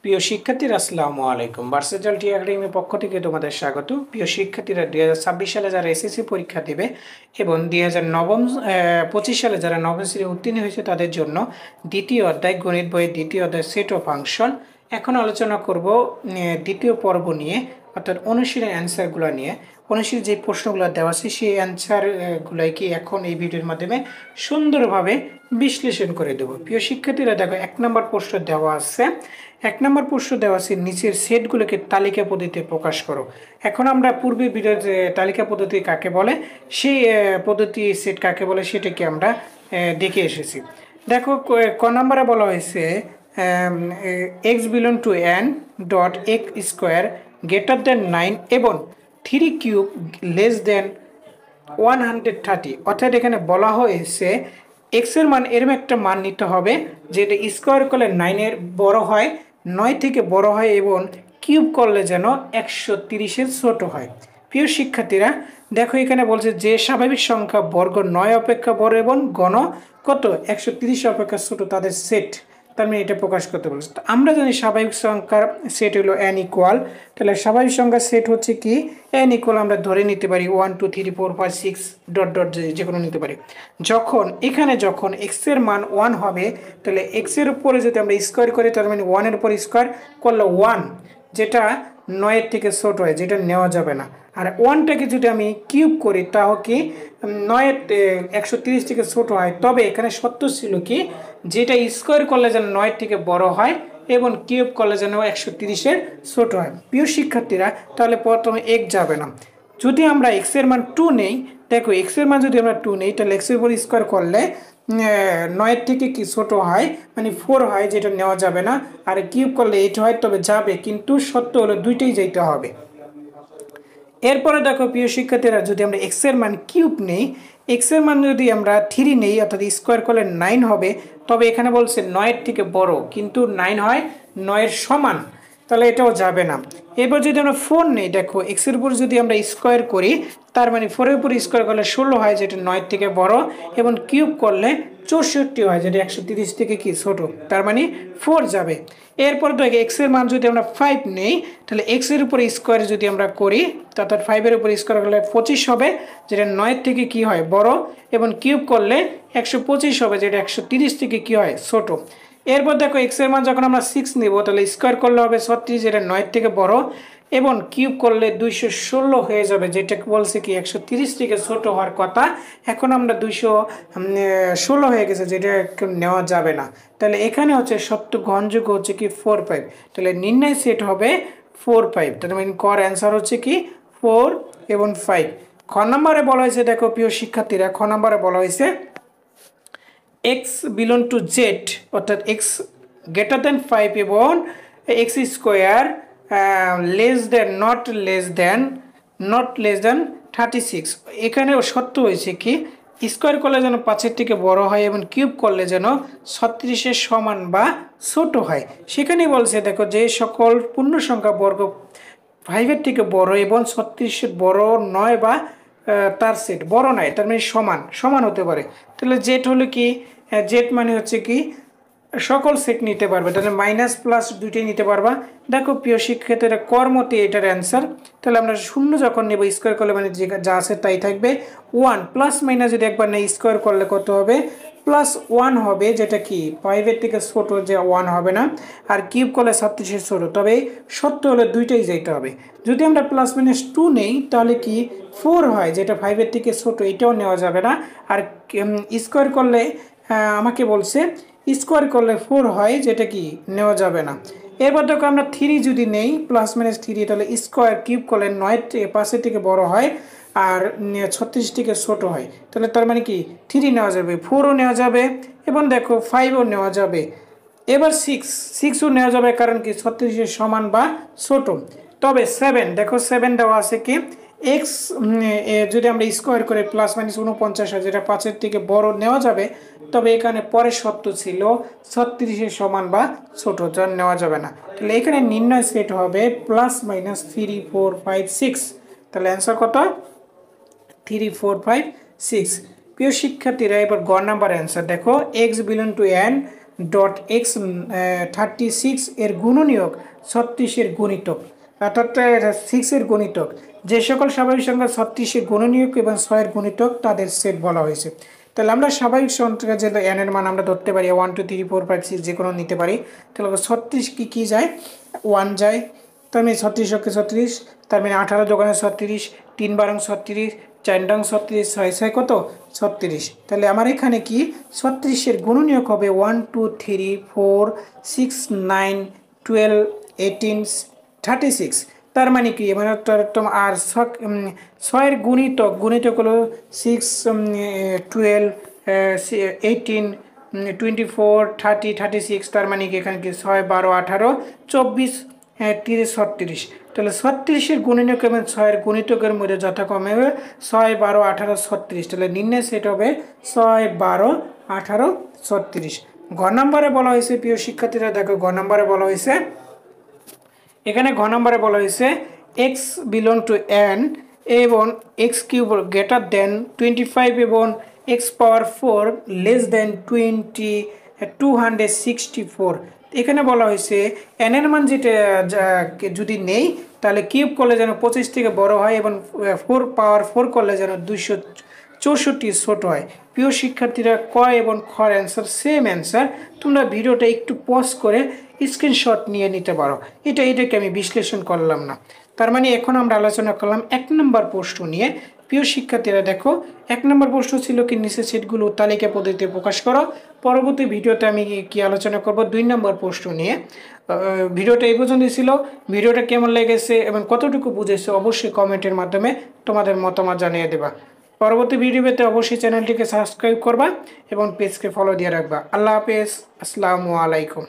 প্রিয় শিক্ষার্থীরা আসসালামু আলাইকুম। ভার্সেটাল টি একাডেমির পক্ষ থেকে তোমাদের স্বাগত। প্রিয় শিক্ষার্থীরা 2026 সালে যারা এসএসসি পরীক্ষা দেবে এবং 2025 সালে যারা নবম শ্রেণী উত্তীর্ণ হয়েছে তাদের জন্য দ্বিতীয় অধ্যায় গণিত বইয়ের দ্বিতীয় অধ্যায় সেট অফ ফাংশন। এখন আলোচনা করব দ্বিতীয় পর্ব নিয়ে, অর্থাৎ অনুশীলনের অ্যান্সারগুলো নিয়ে। অনুশীলন যে প্রশ্নগুলো দেওয়া আছে সেই অ্যান্সারগুলোকে এখন এই ভিডিওর মাধ্যমে সুন্দরভাবে বিশ্লেষণ করে দেবো। প্রিয় শিক্ষার্থীরা দেখো, 1 নম্বর প্রশ্ন দেওয়া আছে। 1 নম্বর প্রশ্ন দেওয়া আছে, নিচের সেটগুলোকে তালিকা পদ্ধতিতে প্রকাশ করো। এখন আমরা পূর্বে ভিডিওর যে তালিকা পদ্ধতি কাকে বলে, সেই পদ্ধতি সেট কাকে বলে সেটাকে আমরা দেখে এসেছি। দেখো, ক নম্বরে বলা হয়েছে x belong to N dot x square greater than 9 এবং 3 কিউব লেস দেন 130। অর্থাৎ এখানে বলা হয়েছে এক্সের মান এরম একটা মান নিতে হবে যেটা স্কোয়ার করলে 9-এর বড় হয়, 9 থেকে বড় হয় এবং কিউব করলে যেন 130-এর ছোট হয়। প্রিয় শিক্ষার্থীরা দেখো, এখানে বলছে যে স্বাভাবিক সংখ্যা বর্গ 9 অপেক্ষা বড় এবং গণ কত 130 অপেক্ষা ছোট তাদের সেট, তার মানে এটা প্রকাশ করতে বলছে। তো আমরা জানি স্বাভাবিক সংখ্যার সেট হলো n ইকুয়াল। তাহলে স্বাভাবিক সংখ্যার সেট হচ্ছে কি n ইকুয়াল, আমরা ধরে নিতে পারি 1 2 3 4 5 6 ডট ডট যে কোনো নিতে পারি। যখন x এর মান 1 হবে, তাহলে x এর উপরে যদি আমরা স্কোয়ার করি তার মানে 1 এর উপর স্কোয়ার করলে 1, যেটা 9-এর থেকে ছোট হয়, যেটা নেওয়া যাবে না। আর 1টাকে যদি আমি কিউব করি তাও কি 9-এর 130 থেকে ছোট হয়। তবে এখানে সত্য ছিল কি, যেটা স্কোয়ার করলে যেন 9-এর থেকে বড় হয় এবং কিউব করলে যেন 130-এর ছোট হয়। প্রিয় শিক্ষার্থীরা তাহলে প্রথমে x যাবে না। যদি আমরা x এর মান 2 নেই, দেখো x এর মান যদি আমরা 2 নেই তাহলে x এর উপর স্কোয়ার করলে 9-এর থেকে কি ছোট হয়, মানে 4 হয়, যেটা নেওয়া যাবে না। আর কিউব করলে 8 হয়, তবে যাবে, কিন্তু সত্য হলো দুইটাই যাইতে হবে। এরপরে দেখো প্রিয় শিক্ষার্থীরা, যদি আমরা x এর মান কিউব নেই, x এর মান যদি আমরা 3 নেই, অর্থাৎ স্কোয়ার করলে 9 হবে। তবে এখানে বলছে 9-এর থেকে বড়, কিন্তু 9 হয় 9-এর সমান, তাহলে এটাও যাবে না। এরপর যদি আমরা 4 নেই, দেখো x এর উপর যদি আমরা স্কোয়ার করি তার মানে 4-এর উপর স্কোয়ার করলে 16 হয়, যেটা 9-এর থেকে বড়, এবং কিউব করলে 64 হয়, যেটা 130 থেকে কি ছোট, তার মানে 4 যাবে। এরপর দেখো x এর মান যদি আমরা 5 নেই, তাহলে x এর উপর স্কোয়ার যদি আমরা করি, অর্থাৎ 5-এর উপর স্কোয়ার করলে 25 হবে, যেটা 9-এর থেকে কি হয় বড়, এবং কিউব করলে 125 হবে, যেটা 130 থেকে কি হয় ছোট। এরপর দেখো x এর মান যখন আমরা 6 নেব, তাহলে স্কোয়ার করলে হবে 36, যেটা 9-এর থেকে বড়, এবং কিউব করলে 216 হয়ে যাবে, যেটা বলছে কি 130 থেকে ছোট হওয়ার কথা। এখন আমরা 216 হয়ে গেছে, যেটা নেওয়া যাবে না। তাহলে এখানে হচ্ছে সত্য গ্রহণযোগ্য হচ্ছে কি 4 5। তাহলে নির্ণয় সেট হবে 4 5। তার মানে কর অ্যান্সার হচ্ছে কি 4 এবং 5। খ নম্বরে বলা হয়েছে, দেখো প্রিয় শিক্ষার্থীরা, খ নম্বরে বলা হয়েছে এক্স বিলং টু জেড, অর্থাৎ এক্স গ্রেটার দেন 5 এবং x square not less than 36। এখানেও সত্য হয়েছে কি স্কোয়ার করলে যেন 5-এর থেকে বড় হয় এবং কিউব করলে যেন 36-এর সমান বা ছোট হয়। সেখানেই বলছে দেখো, যে সকল পূর্ণ সংখ্যা বর্গ 5-এর থেকে বড় এবং 36-এর বড় নয় বা তার সেট বড় নয়, তার মানে সমান হতে পারে। তাহলে জেড হলো কি, জেড মানে হচ্ছে কি সকল সেট নিতে পারবে, তাহলে মাইনাস প্লাস দুইটাই নিতে পারবা। দেখো প্রিয় শিক্ষার্থীরা, কর্মতে এটার অ্যান্সার। তাহলে আমরা শূন্য যখন নেব, স্কোয়ার করলে মানে যা আছে তাই থাকবে। 1 প্লাস মাইনাস যদি একবার নেই, স্কোয়ার করলে কত হবে +1 হবে, যেটা কি 5-এর থেকে ছোট, যে 1 হবে না। আর কিউব করলে 36-এর ছোট, তবে সত্য হলে দুইটাই যাইতে হবে। যদি আমরা +-2 নেই তাহলে কি 4 হয়, যেটা 5-এর থেকে ছোট, এটাও নেওয়া যাবে না। আর স্কোয়ার করলে আমাকে বলছে স্কোয়ার করলে 4 হয়, যেটা কি নেওয়া যাবে না। এরপর দেখো আমরা 3 যদি নেই, +-3, তাহলে স্কোয়ার কিউব করলে 5-এর থেকে বড় হয় আর 36 থেকে ছোট হয়, তাহলে তার মানে কি 3 নেওয়া যাবে, 4ও নেওয়া যাবে, এবং দেখো 5ও নেওয়া যাবে। এবার 6ও নেওয়া যাবে, কারণ কি 36-এর সমান বা ছোট। তবে 7, দেখো 7 দেওয়া আছে কি এক্স যদি আমরা স্কোয়ার করে +-49 হয়, যেটা 5-এর থেকে বড় নেওয়া যাবে। তবে এখানে পরে সত্য ছিল 36-এর সমান বা ছোট, যা নেওয়া যাবে না। তাহলে এখানে নির্ণয় সেট হবে +-3 4 5 6। তাহলে অ্যান্সার কত 3 4 5 6। প্রিয় শিক্ষার্থীরা, এবার গ নাম্বার অ্যান্সার দেখো, x belong to N dot x 36 এর গুণনীয়ক 36-এর গুণিতক, অর্থাৎ 6-এর গুণিতক। যে সকল স্বাভাবিক সংখ্যা 36-এর গুণনীয়ক এবং 6-এর গুণিতক তাদের সেট বলা হয়েছে। তাহলে আমরা স্বাভাবিক সংখ্যা যে n এর মান আমরা ধরতে পারি 1 2 3 4 5 6 যে কোনো নিতে পারি। তাহলে 36 কি যায় 1 যায়, তার মানে 36 অক্ষে 36, তার মানে 18 দোকানে 36, 3 বারং 36, 4 ডং 36, 6 6 কত 36। তাহলে আমার এখানে কি 36-এর গুণনীয়ক হবে 1 2 3 4 6 9 12 18 36। তার মানে কি মানে আর 6-এর গুণিতক হলো 6 12 18 24 30 36। তার মানে কি এখানে কি 6 12 18 24 30 36। তাহলে 36-এর গুণনীয়ক এবং 6-এর গুণিতকের মধ্যে যথাক্রমে 6 12 18 36। তাহলে নির্ণয় সেট হবে 6 12 18 36। ঘ নম্বরে বলা হয়েছে প্রিয় শিক্ষার্থীরা দেখো, ঘ নম্বরে বলা হয়েছে, এখানে ঘ নম্বরে বলা হয়েছে এক্স বিলং টু এন এবং এক্স কিউব গ্রেটার দেন 25 এবং এক্স পাওয়ার 4 লেস দেন 264। এখানে বলা হয়েছে এন এর মান যেটা যদি নেই তাহলে কিউব করলে যেন 25 থেকে বড় হয় এবং 4 পাওয়ার 4 করলে যেন 264 ছোট হয়। প্রিয় শিক্ষার্থীরা ক এবং খর অ্যান্সার সেম অ্যান্সার, তোমরা ভিডিওটা একটু পজ করে স্ক্রিনশট নিয়ে নিতে পারো। এটাকে আমি বিশ্লেষণ করলাম না। তার মানে এখন আমরা আলোচনা করলাম 1 নম্বর প্রশ্ন নিয়ে। প্রিয় শিক্ষার্থীরা দেখো, 1 নম্বর প্রশ্ন ছিল কি নিচের সেটগুলো তালিকা পদ্ধতিতে প্রকাশ করো। পরবর্তী ভিডিওতে আমি কি আলোচনা করব 2 নম্বর প্রশ্ন নিয়ে। ভিডিওটা এই পর্যন্ত ছিল। ভিডিওটা কেমন লেগেছে এবং কতটুকু বুঝেছে অবশ্যই কমেন্টের মাধ্যমে তোমাদের মতামত জানিয়ে দেবা। পরবর্তী ভিডিও পেতে অবশ্যই চ্যানেলটিকে সাবস্ক্রাইব করবা এবং পেজকে ফলো দিয়ে রাখবা। আল্লাহ হাফেজ, আসসালামু আলাইকুম।